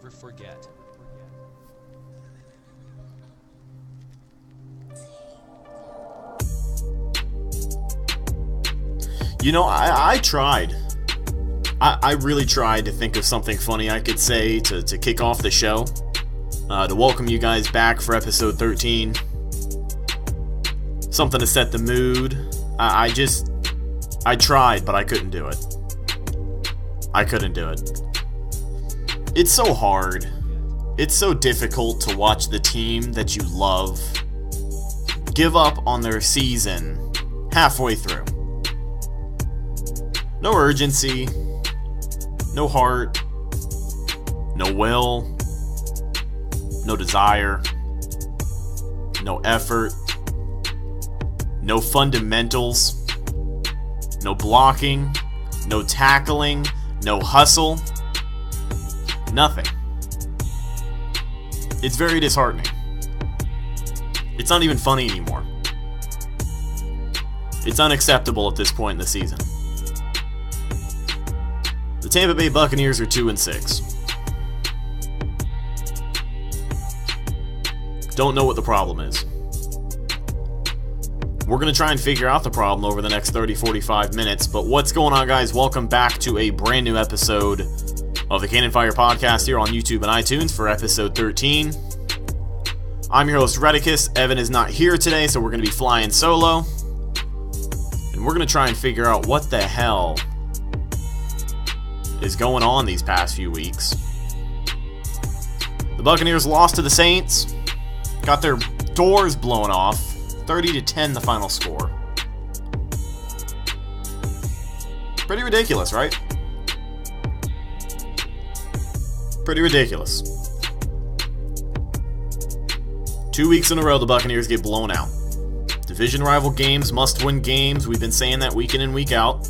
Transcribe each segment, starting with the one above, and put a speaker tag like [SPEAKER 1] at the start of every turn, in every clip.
[SPEAKER 1] never forget.
[SPEAKER 2] You know, I tried. I really tried to think of something funny I could say to kick off the show. To welcome you guys back for episode 13. Something to set the mood. I tried, but I couldn't do it. I couldn't do it. It's so hard. It's so difficult to watch the team that you love give up on their season halfway through. No urgency, no heart, no will, no desire, no effort, no fundamentals, no blocking, no tackling, no hustle, nothing. It's very disheartening. It's not even funny anymore. It's unacceptable at this point in the season. The Tampa Bay Buccaneers are 2-6. Don't know what the problem is. We're going to try and figure out the problem over the next 30-45 minutes, but what's going on, guys? Welcome back to a brand new episode of the Cannon Fire Podcast here on YouTube and iTunes for episode 13. I'm your host, Redicus. Evan is not here today, so we're going to be flying solo. And we're going to try and figure out what the hell is going on these past few weeks. The Buccaneers lost to the Saints, got their doors blown off, 30-10 the final score. Pretty ridiculous, right? Pretty ridiculous. 2 weeks in a row the Buccaneers get blown out. Division rival games, must-win games. We've been saying that week in and week out.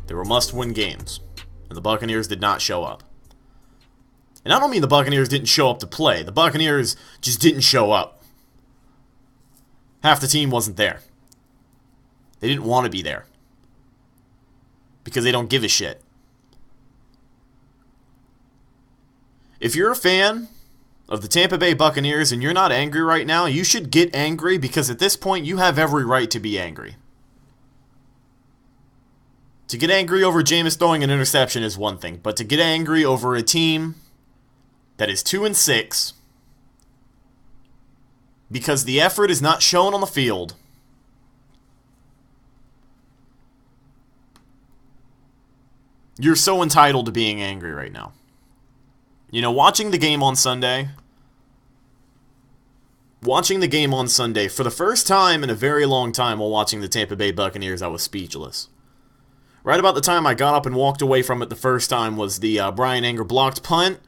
[SPEAKER 2] They were must-win games, and the Buccaneers did not show up. And I don't mean the Buccaneers didn't show up to play. The Buccaneers just didn't show up. Half the team wasn't there. They didn't want to be there. Because they don't give a shit. If you're a fan of the Tampa Bay Buccaneers and you're not angry right now, you should get angry, because at this point you have every right to be angry. To get angry over Jameis throwing an interception is one thing, but to get angry over a team that is 2-6 because the effort is not shown on the field, you're so entitled to being angry right now. You know, watching the game on Sunday, for the first time in a very long time while watching the Tampa Bay Buccaneers, I was speechless. Right about the time I got up and walked away from it the first time was the Brian Anger blocked punt.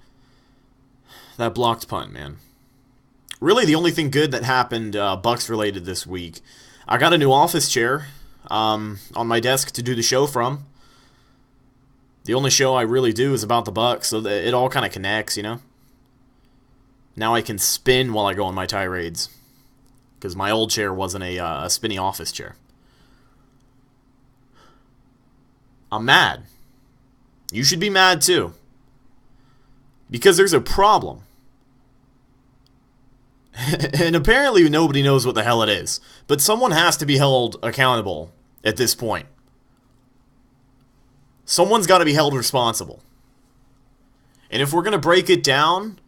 [SPEAKER 2] That blocked punt, man. Really the only thing good that happened Bucs related this week. I got a new office chair on my desk to do the show from. The only show I really do is about the Bucs, so that it all kind of connects, you know? Now I can spin while I go on my tirades, because my old chair wasn't a spinny office chair. I'm mad. You should be mad too. Because there's a problem. And apparently nobody knows what the hell it is. But someone has to be held accountable at this point. Someone's got to be held responsible. And if we're going to break it down,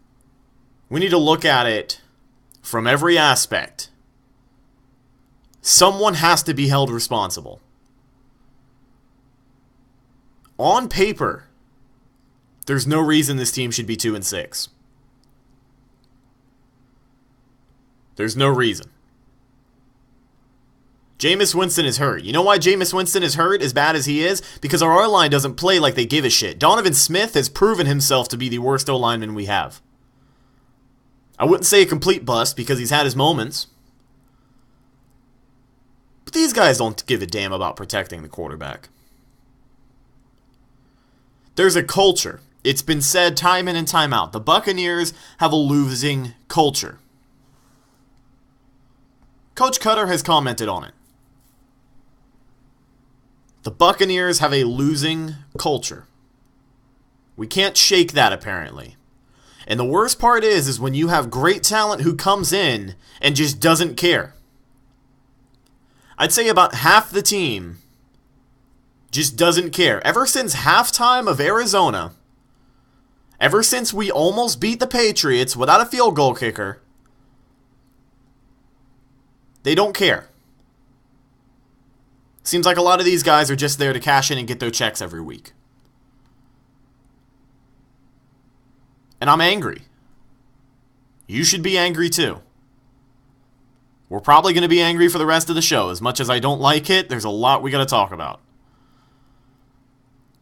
[SPEAKER 2] we need to look at it from every aspect. Someone has to be held responsible. On paper, there's no reason this team should be 2-6. There's no reason. Jameis Winston is hurt. You know why Jameis Winston is hurt as bad as he is? Because our O-line doesn't play like they give a shit. Donovan Smith has proven himself to be the worst O-lineman we have. I wouldn't say a complete bust because he's had his moments. But these guys don't give a damn about protecting the quarterback. There's a culture. It's been said time in and time out. The Buccaneers have a losing culture. Coach Cutter has commented on it. The Buccaneers have a losing culture. We can't shake that, apparently. And the worst part is when you have great talent who comes in and just doesn't care. I'd say about half the team just doesn't care. Ever since halftime of Arizona, ever since we almost beat the Patriots without a field goal kicker, they don't care. Seems like a lot of these guys are just there to cash in and get their checks every week. And I'm angry. You should be angry too. We're probably going to be angry for the rest of the show. As much as I don't like it, there's a lot we got to talk about.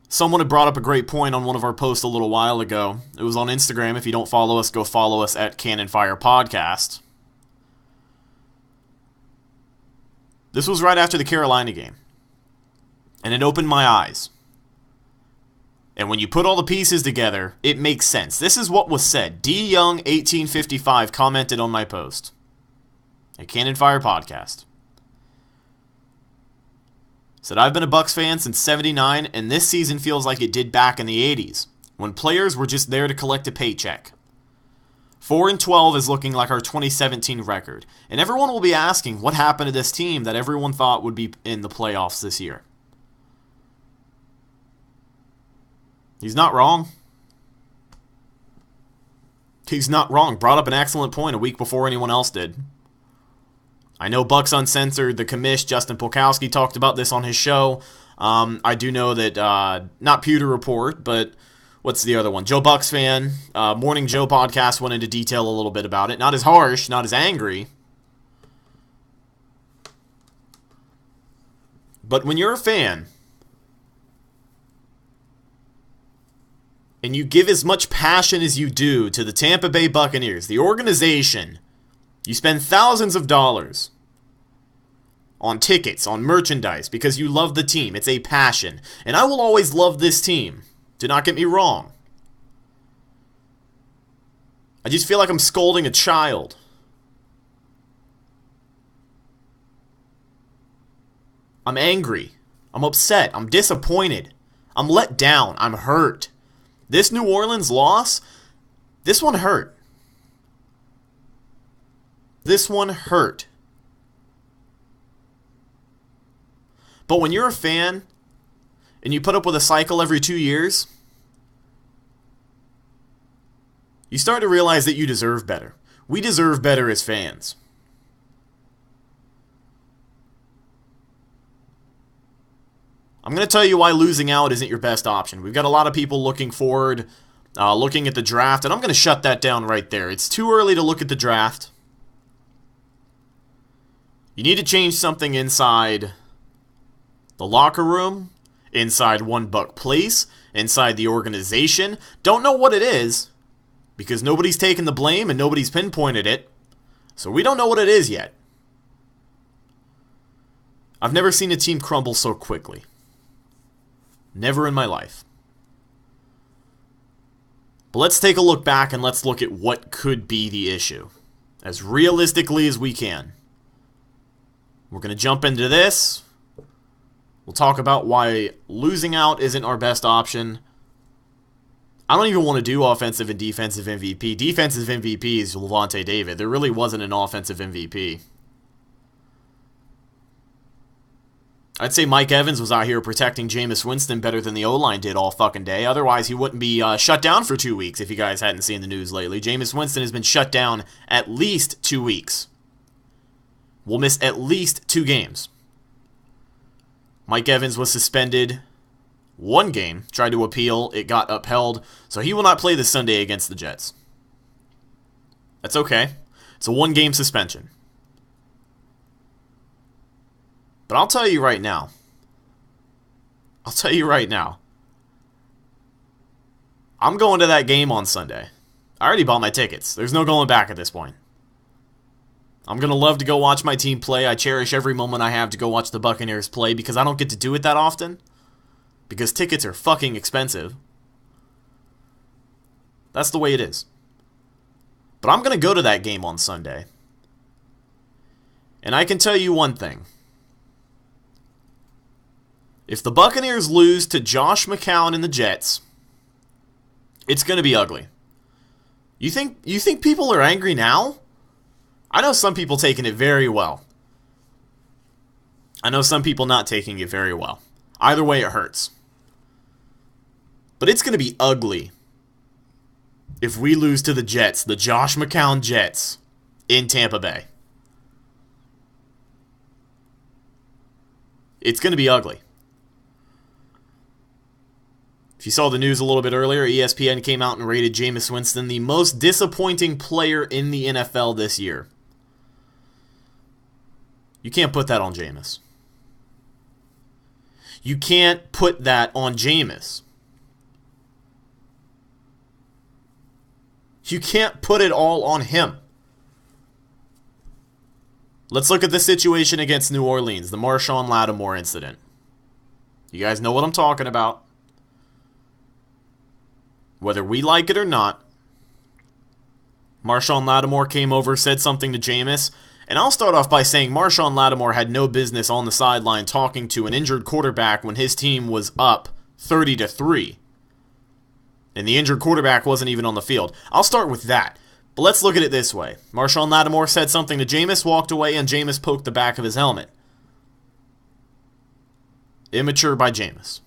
[SPEAKER 2] Someone had brought up a great point on one of our posts a little while ago. It was on Instagram. If you don't follow us, go follow us at Cannon Fire Podcast. This was right after the Carolina game. And it opened my eyes. And when you put all the pieces together, it makes sense. This is what was said. D. Young 1855 commented on my post at Cannon Fire Podcast. Said, I've been a Bucs fan since '79, and this season feels like it did back in the '80s, when players were just there to collect a paycheck. 4-12 is looking like our 2017 record, and everyone will be asking what happened to this team that everyone thought would be in the playoffs this year. He's not wrong. He's not wrong. Brought up an excellent point a week before anyone else did. I know Bucs Uncensored, the commish, Justin Polkowski, talked about this on his show. I do know that, not Pewter Report, but what's the other one? Joe Bucs Fan, Morning Joe podcast went into detail a little bit about it. Not as harsh, not as angry. But when you're a fan, and you give as much passion as you do to the Tampa Bay Buccaneers, the organization, you spend thousands of dollars on tickets, on merchandise, because you love the team. It's a passion. And I will always love this team. Do not get me wrong. I just feel like I'm scolding a child. I'm angry. I'm upset. I'm disappointed. I'm let down. I'm hurt. This New Orleans loss, this one hurt. This one hurt. But when you're a fan and you put up with a cycle every 2 years, you start to realize that you deserve better. We deserve better as fans. I'm going to tell you why losing out isn't your best option. We've got a lot of people looking forward, looking at the draft, and I'm going to shut that down right there. It's too early to look at the draft. You need to change something inside the locker room, inside One Buck Place, inside the organization. Don't know what it is, because nobody's taken the blame and nobody's pinpointed it. So we don't know what it is yet. I've never seen a team crumble so quickly. Never in my life. But let's take a look back and let's look at what could be the issue, as realistically as we can. We're going to jump into this. We'll talk about why losing out isn't our best option. I don't even want to do offensive and defensive MVP. Defensive MVP is Levante David. There really wasn't an offensive MVP. I'd say Mike Evans was out here protecting Jameis Winston better than the O-line did all fucking day. Otherwise, he wouldn't be shut down for 2 weeks if you guys hadn't seen the news lately. Jameis Winston has been shut down at least 2 weeks. We'll miss at least 2 games. Mike Evans was suspended 1 game, tried to appeal, it got upheld, so he will not play this Sunday against the Jets. That's okay. It's a 1-game suspension. But I'll tell you right now. I'm going to that game on Sunday. I already bought my tickets. There's no going back at this point. I'm going to love to go watch my team play. I cherish every moment I have to go watch the Buccaneers play because I don't get to do it that often. Because tickets are fucking expensive. That's the way it is. But I'm going to go to that game on Sunday. And I can tell you one thing. If the Buccaneers lose to Josh McCown and the Jets, It's going to be ugly. You think people are angry now? I know some people taking it very well. I know some people not taking it very well. Either way, it hurts. But it's going to be ugly if we lose to the Jets, the Josh McCown Jets, in Tampa Bay. It's going to be ugly. If you saw the news a little bit earlier, ESPN came out and rated Jameis Winston the most disappointing player in the NFL this year. You can't put that on Jameis. You can't put that on Jameis. You can't put it all on him. Let's look at the situation against New Orleans, the Marshon Lattimore incident. You guys know what I'm talking about. Whether we like it or not, Marshon Lattimore came over, said something to Jameis, and I'll start off by saying Marshon Lattimore had no business on the sideline talking to an injured quarterback when his team was up 30-3. And the injured quarterback wasn't even on the field. I'll start with that. But let's look at it this way. Marshon Lattimore said something to Jameis, walked away, and Jameis poked the back of his helmet. Immature by Jameis.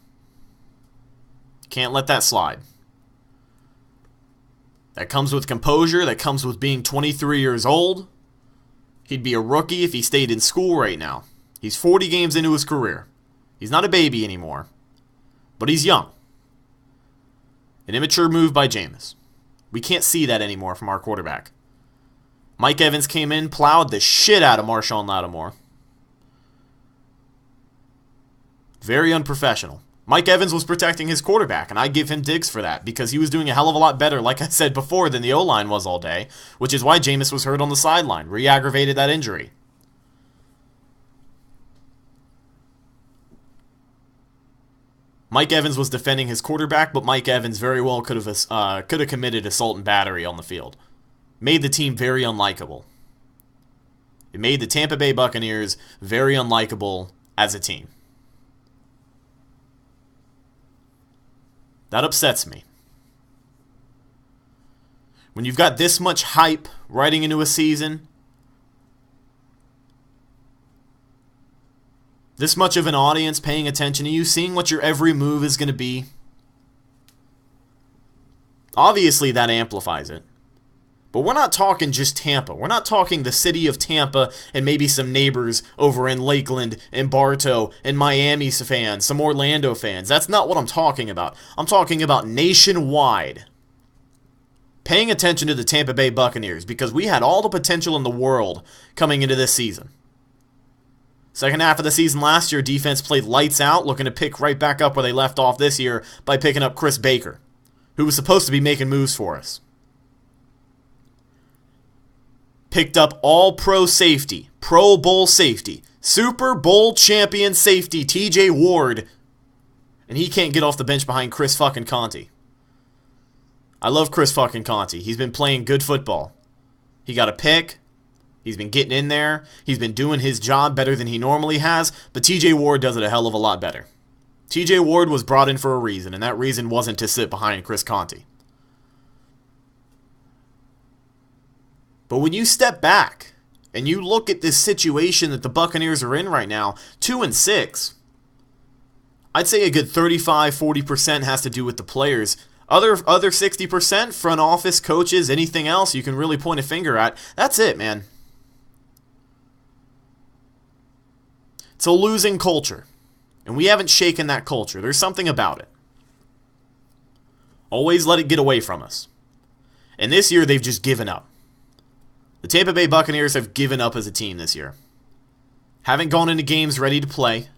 [SPEAKER 2] Can't let that slide. That comes with composure. That comes with being 23 years old. He'd be a rookie if he stayed in school right now. He's 40 games into his career. He's not a baby anymore. But he's young. An immature move by Jameis. We can't see that anymore from our quarterback. Mike Evans came in, plowed the shit out of Marshon Lattimore. Very unprofessional. Mike Evans was protecting his quarterback, and I give him digs for that, because he was doing a hell of a lot better, like I said before, than the O-line was all day, which is why Jameis was hurt on the sideline, re-aggravated that injury. Mike Evans was defending his quarterback, but Mike Evans very well could have committed assault and battery on the field. Made the team very unlikable. It made the Tampa Bay Buccaneers very unlikable as a team. That upsets me. When you've got this much hype riding into a season, this much of an audience paying attention to you, seeing what your every move is going to be, obviously that amplifies it. But we're not talking just Tampa. We're not talking the city of Tampa and maybe some neighbors over in Lakeland and Bartow and Miami fans, some Orlando fans. That's not what I'm talking about. I'm talking about nationwide. Paying attention to the Tampa Bay Buccaneers because we had all the potential in the world coming into this season. Second half of the season last year, defense played lights out, looking to pick right back up where they left off this year by picking up Chris Baker, who was supposed to be making moves for us. Picked up all-pro safety, Pro Bowl safety, Super Bowl champion safety TJ Ward, and he can't get off the bench behind Chris fucking Conti. I love Chris fucking Conti. He's been playing good football. He got a pick. He's been getting in there. He's been doing his job better than he normally has, but TJ Ward does it a hell of a lot better. TJ Ward was brought in for a reason, and that reason wasn't to sit behind Chris Conti. But when you step back and you look at this situation that the Buccaneers are in right now, 2-6, I'd say a good 35-40% has to do with the players. Other 60%, front office, coaches, anything else you can really point a finger at, that's it, man. It's a losing culture, and we haven't shaken that culture. There's something about it. Always let it get away from us. And this year, they've just given up. The Tampa Bay Buccaneers have given up as a team this year. Haven't gone into games ready to play.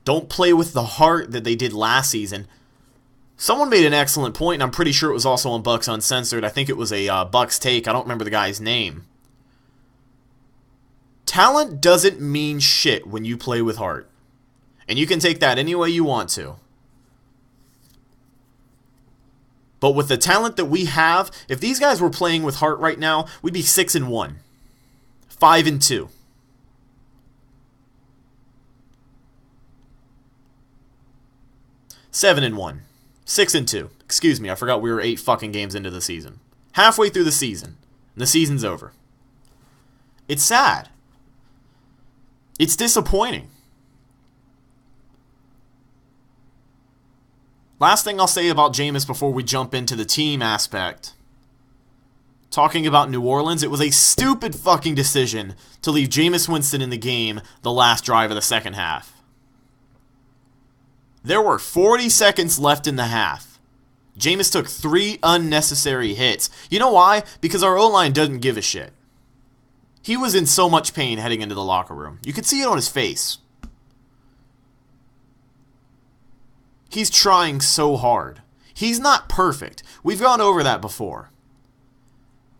[SPEAKER 2] Don't play with the heart that they did last season. Someone made an excellent point, and I'm pretty sure it was also on Bucs Uncensored. I think it was a Bucs take. I don't remember the guy's name. Talent doesn't mean shit when you play with heart. And you can take that any way you want to. But with the talent that we have, if these guys were playing with heart right now, we'd be 6-1, 5-2. $7-1, 6-2. Excuse me, I forgot we were 8 fucking games into the season. Halfway through the season. And the season's over. It's sad. It's disappointing. Last thing I'll say about Jameis before we jump into the team aspect. Talking about New Orleans, it was a stupid fucking decision to leave Jameis Winston in the game the last drive of the second half. There were 40 seconds left in the half. Jameis took 3 unnecessary hits. You know why? Because our O-line doesn't give a shit. He was in so much pain heading into the locker room. You could see it on his face. He's trying so hard. He's not perfect. We've gone over that before.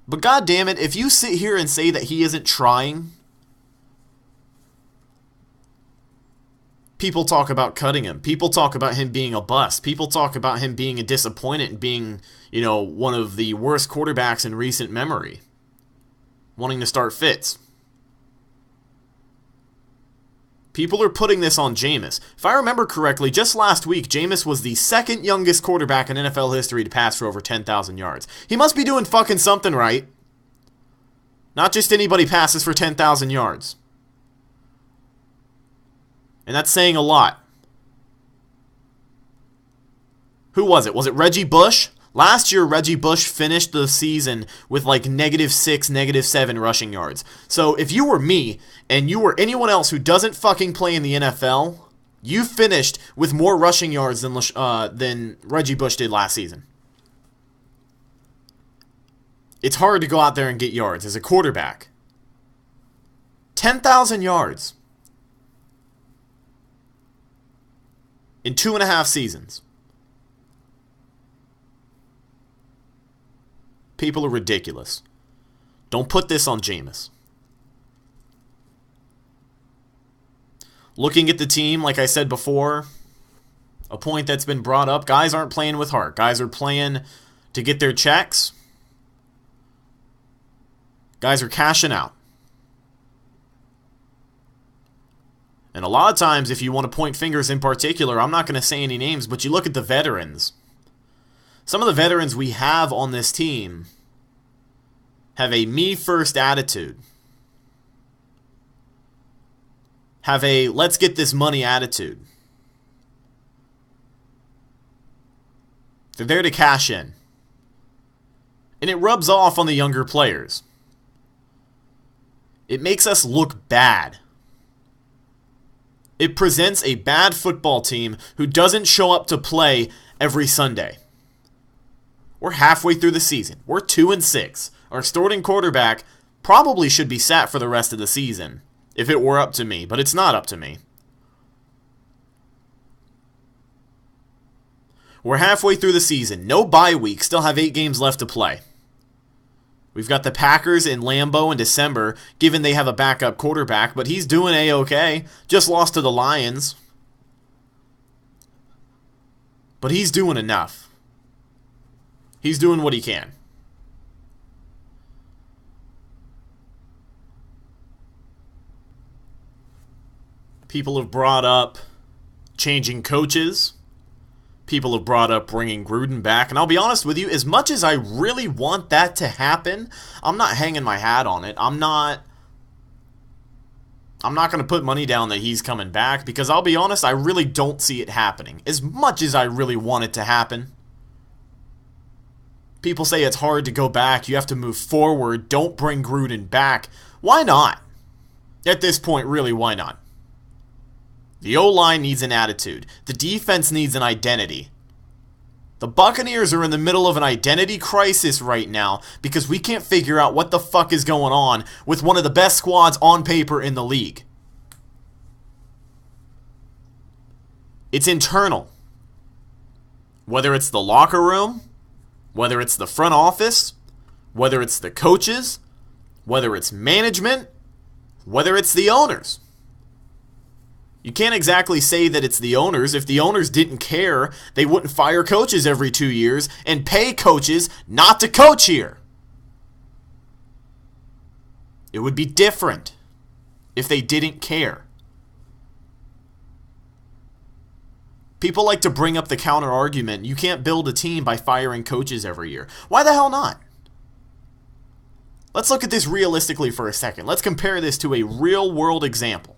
[SPEAKER 2] But god damn it, if you sit here and say that he isn't trying, people talk about cutting him. People talk about him being a bust. People talk about him being a disappointment and being, one of the worst quarterbacks in recent memory. Wanting to start Fitz. People are putting this on Jameis. If I remember correctly, just last week, Jameis was the second youngest quarterback in NFL history to pass for over 10,000 yards. He must be doing fucking something right. Not just anybody passes for 10,000 yards. And that's saying a lot. Who was it? Was it Reggie Bush? Last year, Reggie Bush finished the season with like -6, -7 rushing yards. So if you were me, and you were anyone else who doesn't fucking play in the NFL, you finished with more rushing yards than Reggie Bush did last season. It's hard to go out there and get yards as a quarterback. 10,000 yards. In 2.5 seasons. People are ridiculous. Don't put this on Jameis. Looking at the team, like I said before, a point that's been brought up, guys aren't playing with heart. Guys are playing to get their checks. Guys are cashing out. And a lot of times, if you want to point fingers in particular, I'm not going to say any names, but you look at the veterans. Some of the veterans we have on this team have a me-first attitude. Have a let's get this money attitude. They're there to cash in. And it rubs off on the younger players. It makes us look bad. It presents a bad football team who doesn't show up to play every Sunday. We're halfway through the season. We're 2-6. Our starting quarterback probably should be sat for the rest of the season, if it were up to me, but it's not up to me. We're halfway through the season. No bye week. Still have 8 games left to play. We've got the Packers in Lambeau in December, given they have a backup quarterback, but he's doing A-okay. Just lost to the Lions. But he's doing enough. He's doing what he can. People have brought up changing coaches. People have brought up bringing Gruden back. And I'll be honest with you, as much as I really want that to happen, I'm not hanging my hat on it. I'm not going to put money down that he's coming back because I'll be honest, I really don't see it happening. As much as I really want it to happen. People say it's hard to go back. You have to move forward. Don't bring Gruden back. Why not? At this point, really, why not? The O-line needs an attitude. The defense needs an identity. The Buccaneers are in the middle of an identity crisis right now because we can't figure out what the fuck is going on with one of the best squads on paper in the league. It's internal. Whether it's the locker room, whether it's the front office, whether it's the coaches, whether it's management, whether it's the owners. You can't exactly say that it's the owners. If the owners didn't care, they wouldn't fire coaches every 2 years and pay coaches not to coach here. It would be different if they didn't care. People like to bring up the counter argument, you can't build a team by firing coaches every year. Why the hell not? Let's look at this realistically for a second. Let's compare this to a real-world example.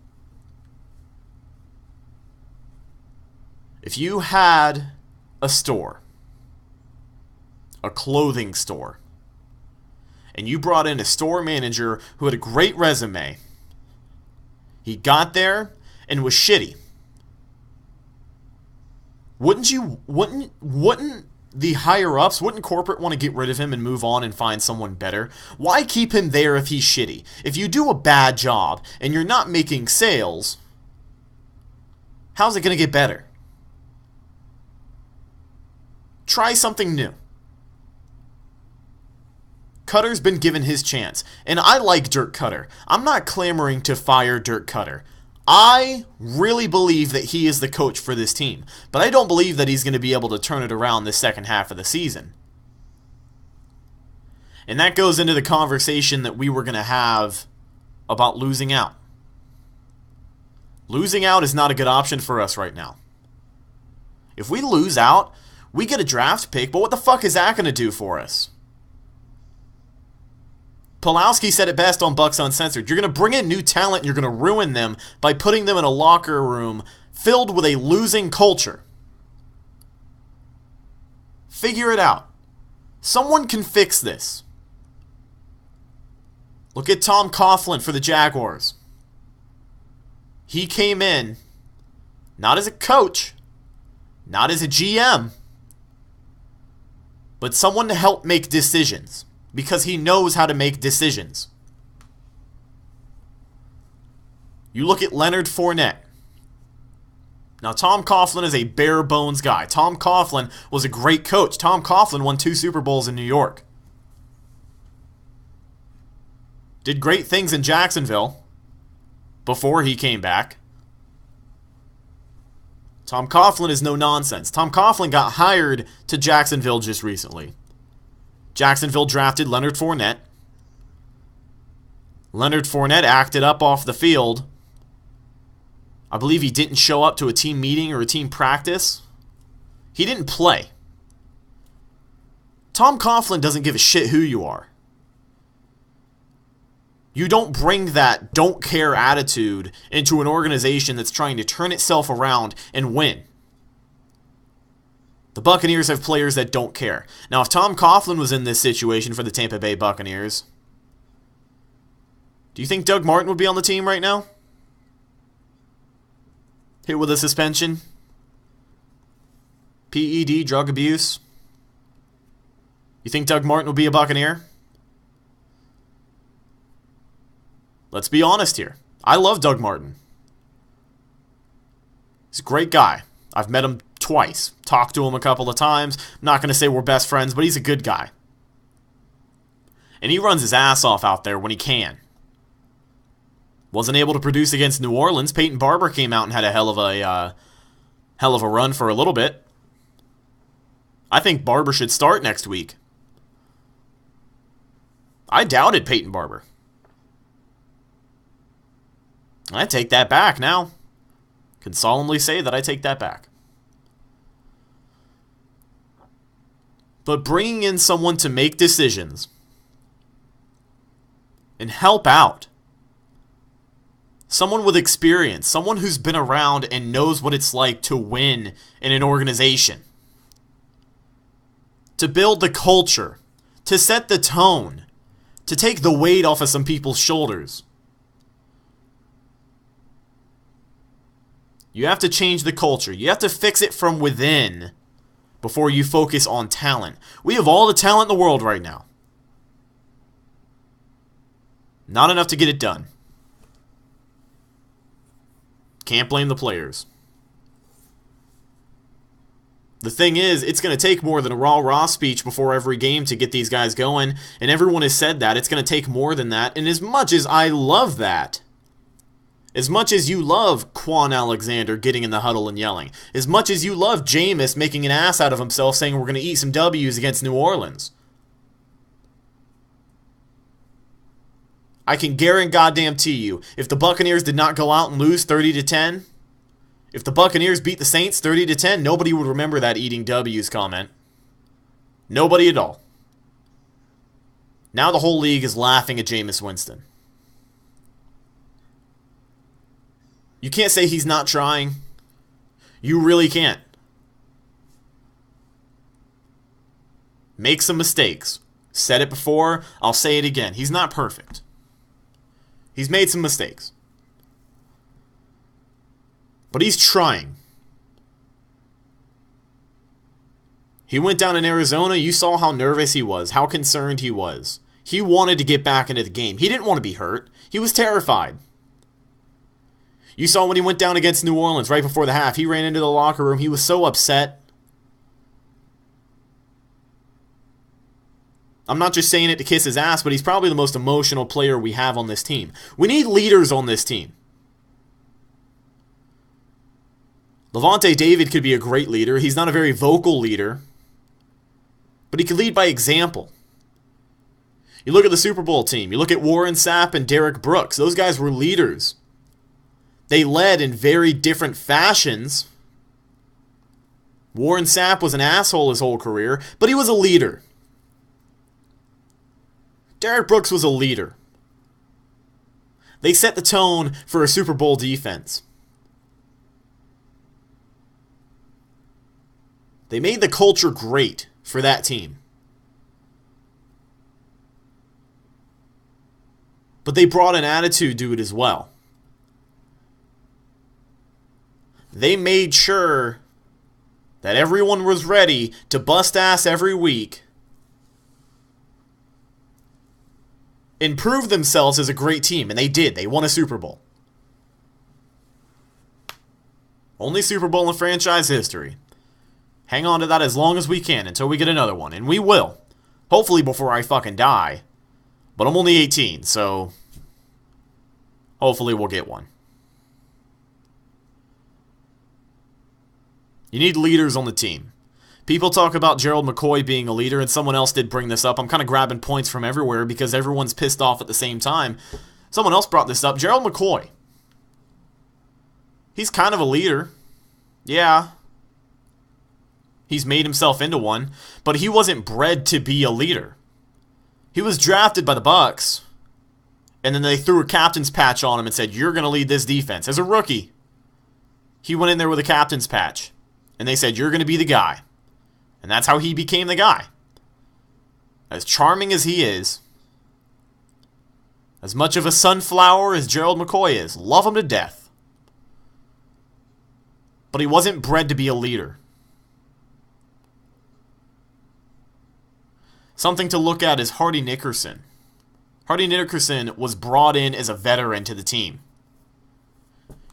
[SPEAKER 2] If you had a store, a clothing store, and you brought in a store manager who had a great resume, he got there and was shitty, wouldn't the higher-ups, wouldn't corporate want to get rid of him and move on and find someone better? Why keep him there if he's shitty? If you do a bad job and you're not making sales, how's it going to get better? Try something new. Cutter's been given his chance, and I like Dirk Cutter. I'm not clamoring to fire Dirk Cutter. I really believe that he is the coach for this team, but I don't believe that he's going to be able to turn it around the second half of the season. And that goes into the conversation that we were going to have about losing out. Losing out is not a good option for us right now. If we lose out, we get a draft pick, but what the fuck is that going to do for us? Pulowski said it best on Bucs Uncensored. You're going to bring in new talent and you're going to ruin them by putting them in a locker room filled with a losing culture. Figure it out. Someone can fix this. Look at Tom Coughlin for the Jaguars. He came in not as a coach, not as a GM, but someone to help make decisions. Because he knows how to make decisions. You look at Leonard Fournette. Now, Tom Coughlin is a bare-bones guy. Tom Coughlin was a great coach. Tom Coughlin won 2 Super Bowls in New York. Did great things in Jacksonville before he came back. Tom Coughlin is no nonsense. Tom Coughlin got hired to Jacksonville just recently. Jacksonville drafted Leonard Fournette. Leonard Fournette acted up off the field. I believe he didn't show up to a team meeting or a team practice. He didn't play. Tom Coughlin doesn't give a shit who you are. You don't bring that don't care attitude into an organization that's trying to turn itself around and win. The Buccaneers have players that don't care. Now, if Tom Coughlin was in this situation for the Tampa Bay Buccaneers, do you think Doug Martin would be on the team right now? Hit with a suspension? PED, drug abuse? You think Doug Martin would be a Buccaneer? Let's be honest here. I love Doug Martin. He's a great guy. I've met him twice. Talked to him a couple of times. I'm not going to say we're best friends, but he's a good guy. And he runs his ass off out there when he can. Wasn't able to produce against New Orleans. Peyton Barber came out and had a hell of a run for a little bit. I think Barber should start next week. I doubted Peyton Barber. I take that back now. Can solemnly say that I take that back. But bringing in someone to make decisions and help out, someone with experience, someone who's been around and knows what it's like to win in an organization, to build the culture, to set the tone, to take the weight off of some people's shoulders. You have to change the culture. You have to fix it from within before you focus on talent. We have all the talent in the world right now. Not enough to get it done. Can't blame the players. The thing is, it's going to take more than a rah-rah speech before every game to get these guys going, and everyone has said that. It's going to take more than that, and as much as I love that, as much as you love Quan Alexander getting in the huddle and yelling, as much as you love Jameis making an ass out of himself saying we're going to eat some W's against New Orleans, I can guarantee you, if the Buccaneers did not go out and lose 30-10, If the Buccaneers beat the Saints 30-10, nobody would remember that eating W's comment. Nobody at all. Now the whole league is laughing at Jameis Winston. You can't say he's not trying. You really can't. Make some mistakes. Said it before, I'll say it again. He's not perfect. He's made some mistakes. But he's trying. He went down in Arizona. You saw how nervous he was, how concerned he was. He wanted to get back into the game. He didn't want to be hurt. He was terrified. You saw when he went down against New Orleans right before the half. He ran into the locker room. He was so upset. I'm not just saying it to kiss his ass, but he's probably the most emotional player we have on this team. We need leaders on this team. Levante David could be a great leader. He's not a very vocal leader, but he could lead by example. You look at the Super Bowl team. You look at Warren Sapp and Derek Brooks. Those guys were leaders. They led in very different fashions. Warren Sapp was an asshole his whole career, but he was a leader. Derek Brooks was a leader. They set the tone for a Super Bowl defense. They made the culture great for that team. But they brought an attitude to it as well. They made sure that everyone was ready to bust ass every week and prove themselves as a great team. And they did. They won a Super Bowl. Only Super Bowl in franchise history. Hang on to that as long as we can until we get another one. And we will. Hopefully before I fucking die. But I'm only 18, so hopefully we'll get one. You need leaders on the team. People talk about Gerald McCoy being a leader, and someone else did bring this up. I'm kind of grabbing points from everywhere because everyone's pissed off at the same time. Someone else brought this up. Gerald McCoy. He's kind of a leader. Yeah. He's made himself into one, but he wasn't bred to be a leader. He was drafted by the Bucs, and then they threw a captain's patch on him and said, "You're going to lead this defense." As a rookie, he went in there with a captain's patch, and they said, "You're going to be the guy." And that's how he became the guy. As charming as he is, as much of a sunflower as Gerald McCoy is, love him to death. But he wasn't bred to be a leader. Something to look at is Hardy Nickerson. Hardy Nickerson was brought in as a veteran to the team.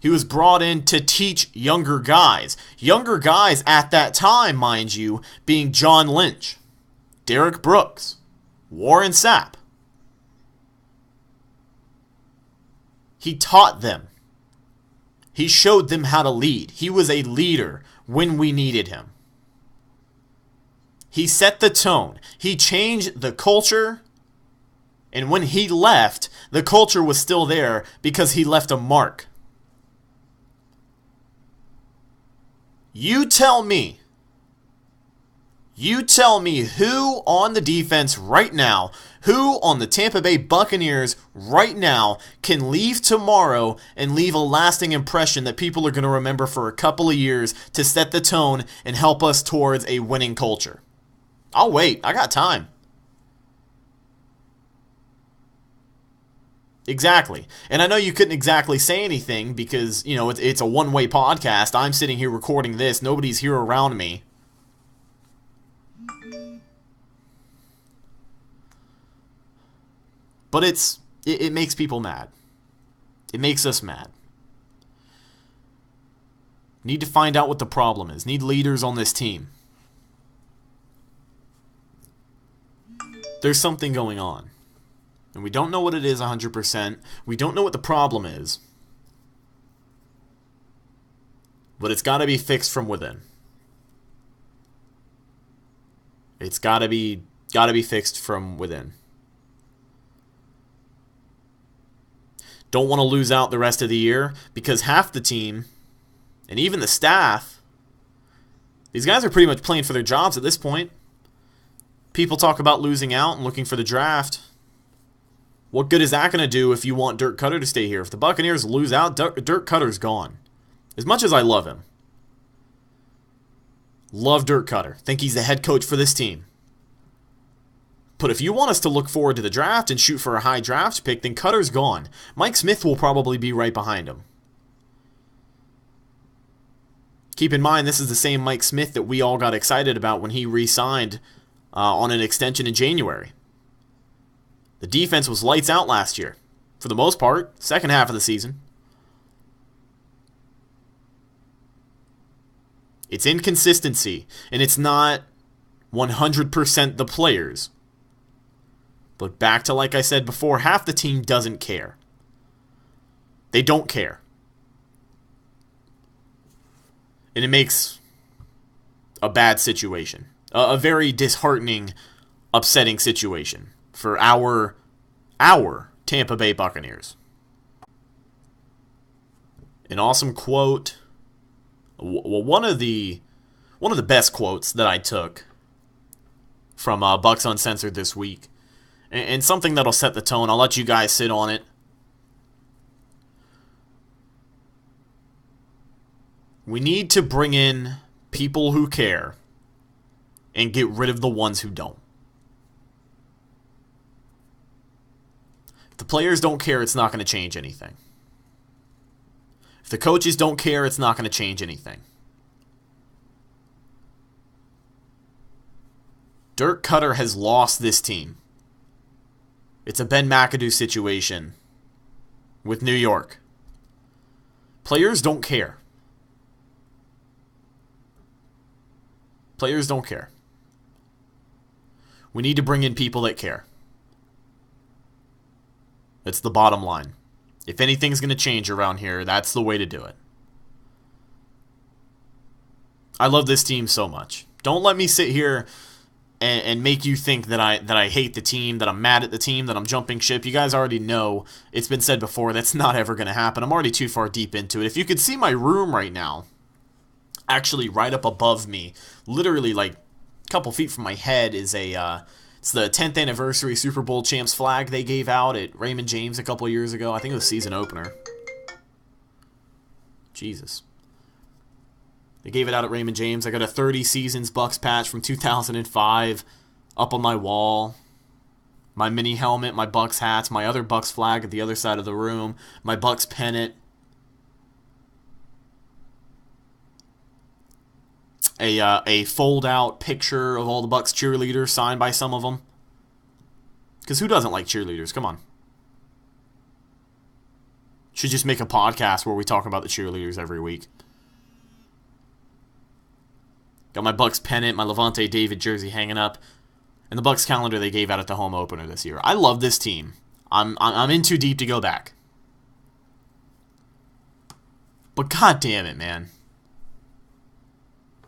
[SPEAKER 2] He was brought in to teach younger guys. Younger guys at that time, mind you, being John Lynch, Derek Brooks, Warren Sapp. He taught them. He showed them how to lead. He was a leader when we needed him. He set the tone. He changed the culture. And when he left, the culture was still there because he left a mark. You tell me who on the defense right now, who on the Tampa Bay Buccaneers right now can leave tomorrow and leave a lasting impression that people are going to remember for a couple of years to set the tone and help us towards a winning culture. I'll wait. I got time. Exactly. And I know you couldn't exactly say anything because, you know, it's a one-way podcast. I'm sitting here recording this. Nobody's here around me. But it makes people mad. It makes us mad. Need to find out what the problem is. Need leaders on this team. There's something going on. And we don't know what it is 100%. We don't know what the problem is. But it's got to be fixed from within. It's got to be fixed from within. Don't want to lose out the rest of the year because half the team and even the staff, these guys are pretty much playing for their jobs at this point. People talk about losing out and looking for the draft. What good is that going to do if you want Dirk Cutter to stay here? If the Buccaneers lose out, Dirk Cutter's gone. As much as I love him. Love Dirk Cutter. Think he's the head coach for this team. But if you want us to look forward to the draft and shoot for a high draft pick, then Cutter's gone. Mike Smith will probably be right behind him. Keep in mind, this is the same Mike Smith that we all got excited about when he re-signed on an extension in January. The defense was lights out last year. For the most part, second half of the season. It's inconsistency, and it's not 100% the players. But back to, like I said before, half the team doesn't care. They don't care. And it makes a bad situation. A very disheartening, upsetting situation for our Tampa Bay Buccaneers. An awesome quote. Well, one of the best quotes that I took from Bucs Uncensored this week. And something that'll set the tone. I'll let you guys sit on it. We need to bring in people who care and get rid of the ones who don't. If the players don't care, it's not going to change anything. If the coaches don't care, it's not going to change anything. Dirk Cutter has lost this team. It's a Ben McAdoo situation with New York. Players don't care. Players don't care. We need to bring in people that care. That's the bottom line. If anything's going to change around here, that's the way to do it. I love this team so much. Don't let me sit here and make you think that I hate the team, that I'm mad at the team, that I'm jumping ship. You guys already know, it's been said before, that's not ever going to happen. I'm already too far deep into it. If you could see my room right now, actually right up above me, literally like a couple feet from my head, is it's the 10th anniversary Super Bowl champs flag they gave out at Raymond James a couple years ago. I think it was season opener. Jesus. They gave it out at Raymond James. I got a 30 seasons Bucs patch from 2005 up on my wall. My mini helmet, my Bucs hats, my other Bucs flag at the other side of the room, my Bucs pennant. A fold-out picture of all the Bucs cheerleaders signed by some of them. Because who doesn't like cheerleaders? Come on. Should just make a podcast where we talk about the cheerleaders every week. Got my Bucs pennant, my Levante David jersey hanging up, and the Bucs calendar they gave out at the home opener this year. I love this team. I'm in too deep to go back. But god damn it, man.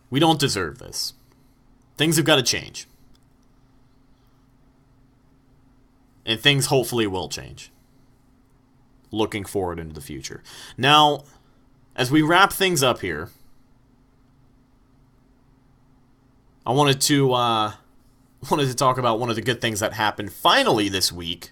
[SPEAKER 2] We don't deserve this. Things have got to change. And things hopefully will change. Looking forward into the future. Now, as we wrap things up here, I wanted to talk about one of the good things that happened finally this week.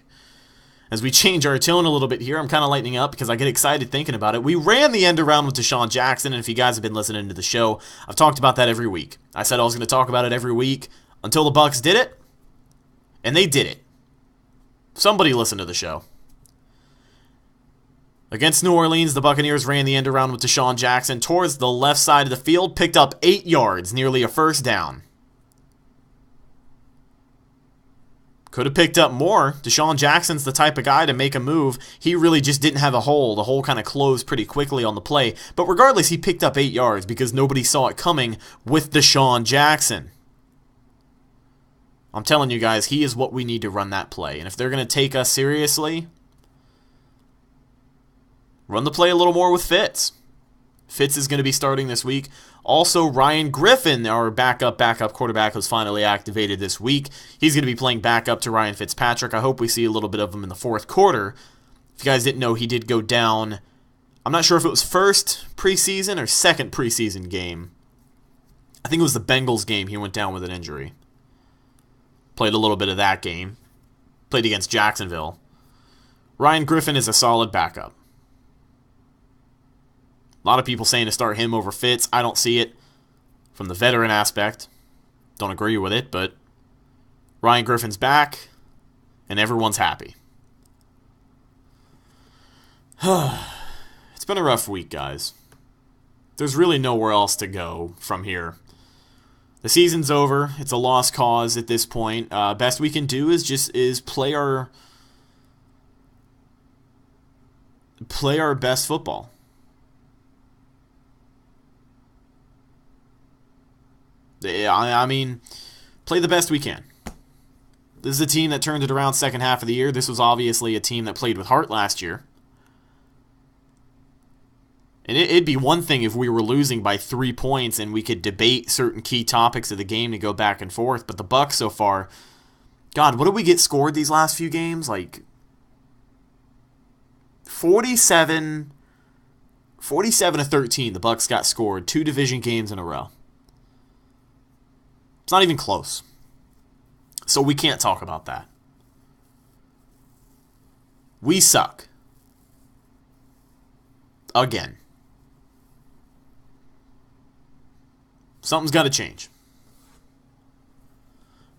[SPEAKER 2] As we change our tone a little bit here, I'm kind of lightening up because I get excited thinking about it. We ran the end around with Deshaun Jackson, and if you guys have been listening to the show, I've talked about that every week. I said I was going to talk about it every week until the Bucs did it, and they did it. Somebody listened to the show. Against New Orleans, the Buccaneers ran the end around with Deshaun Jackson towards the left side of the field, picked up 8 yards, nearly a first down. Could have picked up more. Deshaun Jackson's the type of guy to make a move. He really just didn't have a hole. The hole kind of closed pretty quickly on the play. But regardless, he picked up 8 yards because nobody saw it coming with Deshaun Jackson. I'm telling you guys, he is what we need to run that play. And if they're going to take us seriously, run the play a little more with Fitz. Fitz is going to be starting this week. Also, Ryan Griffin, our backup quarterback, was finally activated this week. He's going to be playing backup to Ryan Fitzpatrick. I hope we see a little bit of him in the fourth quarter. If you guys didn't know, he did go down. I'm not sure if it was first preseason or second preseason game. I think it was the Bengals game he went down with an injury. Played a little bit of that game. Played against Jacksonville. Ryan Griffin is a solid backup. A lot of people saying to start him over Fitz. I don't see it from the veteran aspect. Don't agree with it, but Ryan Griffin's back, and everyone's happy. It's been a rough week, guys. There's really nowhere else to go from here. The season's over. It's a lost cause at this point. Best we can do is play our best football. I mean, play the best we can. This is a team that turned it around second half of the year. This was obviously a team that played with heart last year. And it'd be one thing if we were losing by 3 points and we could debate certain key topics of the game to go back and forth. But the Bucs so far, God, what did we get scored these last few games? Like 47 to 13, the Bucs got scored 2 division games in a row. It's not even close. So we can't talk about that. We suck. Again. Something's got to change.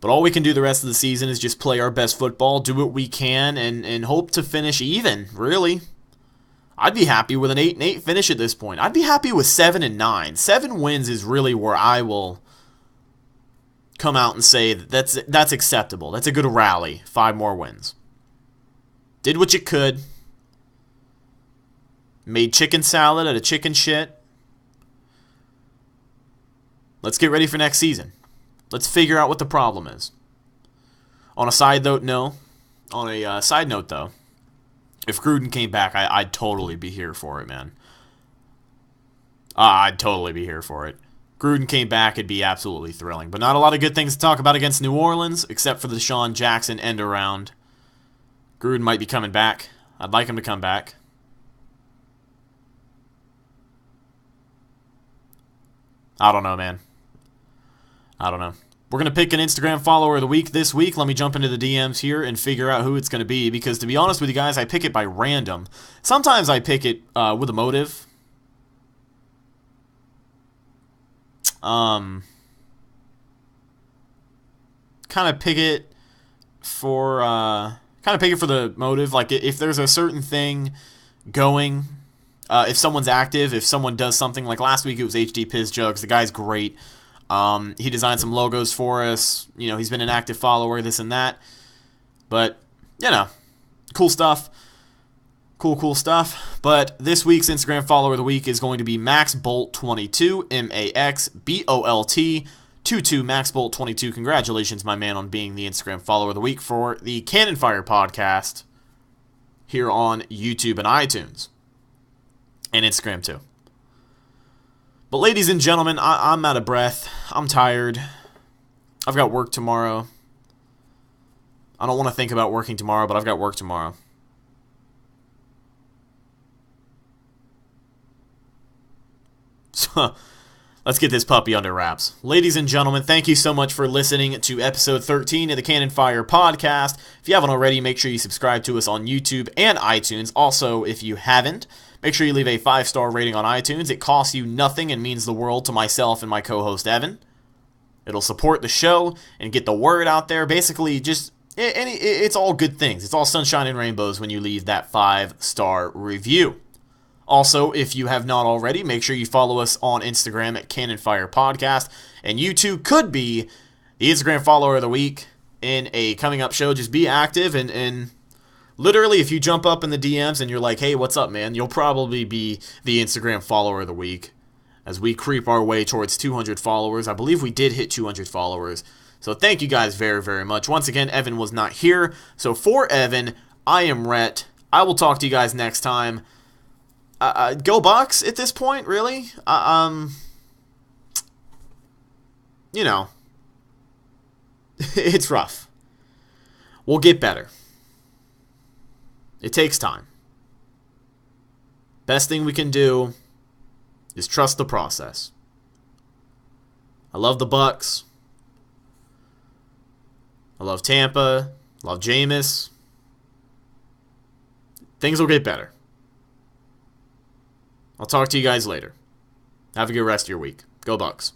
[SPEAKER 2] But all we can do the rest of the season is just play our best football, do what we can, and hope to finish even, really. I'd be happy with an 8-8 finish at this point. I'd be happy with 7-9. 7 wins is really where I will come out and say that's acceptable. That's a good rally. 5 more wins. Did what you could. Made chicken salad out of chicken shit. Let's get ready for next season. Let's figure out what the problem is. On a side note, though, if Gruden came back, I'd totally be here for it, man. I'd totally be here for it. Gruden came back, it'd be absolutely thrilling. But not a lot of good things to talk about against New Orleans, except for the Deshaun Jackson end around. Gruden might be coming back. I'd like him to come back. I don't know, man. I don't know. We're going to pick an Instagram follower of the week this week. Let me jump into the DMs here and figure out who it's going to be. Because to be honest with you guys, I pick it by random. Sometimes I pick it with a motive. Kind of pick it for the motive. Like if there's a certain thing going, if someone's active, if someone does something. Like last week it was HD Piz Jugs. The guy's great. He designed some logos for us. You know, he's been an active follower, this and that. But, you know, cool stuff. Cool stuff. But this week's Instagram follower of the week is going to be MaxBolt22, MaxBolt22, MaxBolt22. Congratulations, my man, on being the Instagram follower of the week for the Cannon Fire podcast here on YouTube and iTunes. And Instagram, too. But ladies and gentlemen, I'm out of breath. I'm tired. I've got work tomorrow. I don't want to think about working tomorrow, but I've got work tomorrow. So, let's get this puppy under wraps. Ladies and gentlemen, thank you so much for listening to episode 13 of the Cannon Fire podcast. If you haven't already, make sure you subscribe to us on YouTube and iTunes. Also, if you haven't, make sure you leave a 5-star rating on iTunes. It costs you nothing and means the world to myself and my co-host, Evan. It'll support the show and get the word out there. Basically, it's all good things. It's all sunshine and rainbows when you leave that 5-star review. Also, if you have not already, make sure you follow us on Instagram at Cannon Fire Podcast. And you too could be the Instagram follower of the week in a coming up show. Just be active and literally, if you jump up in the DMs and you're like, hey, what's up, man? You'll probably be the Instagram follower of the week as we creep our way towards 200 followers. I believe we did hit 200 followers. So thank you guys very, very much. Once again, Evan was not here. So for Evan, I am Rhett. I will talk to you guys next time. Go Bucs at this point, really? You know, it's rough. We'll get better. It takes time. Best thing we can do is trust the process. I love the Bucs. I love Tampa. Love Jameis. Things will get better. I'll talk to you guys later. Have a good rest of your week. Go Bucs.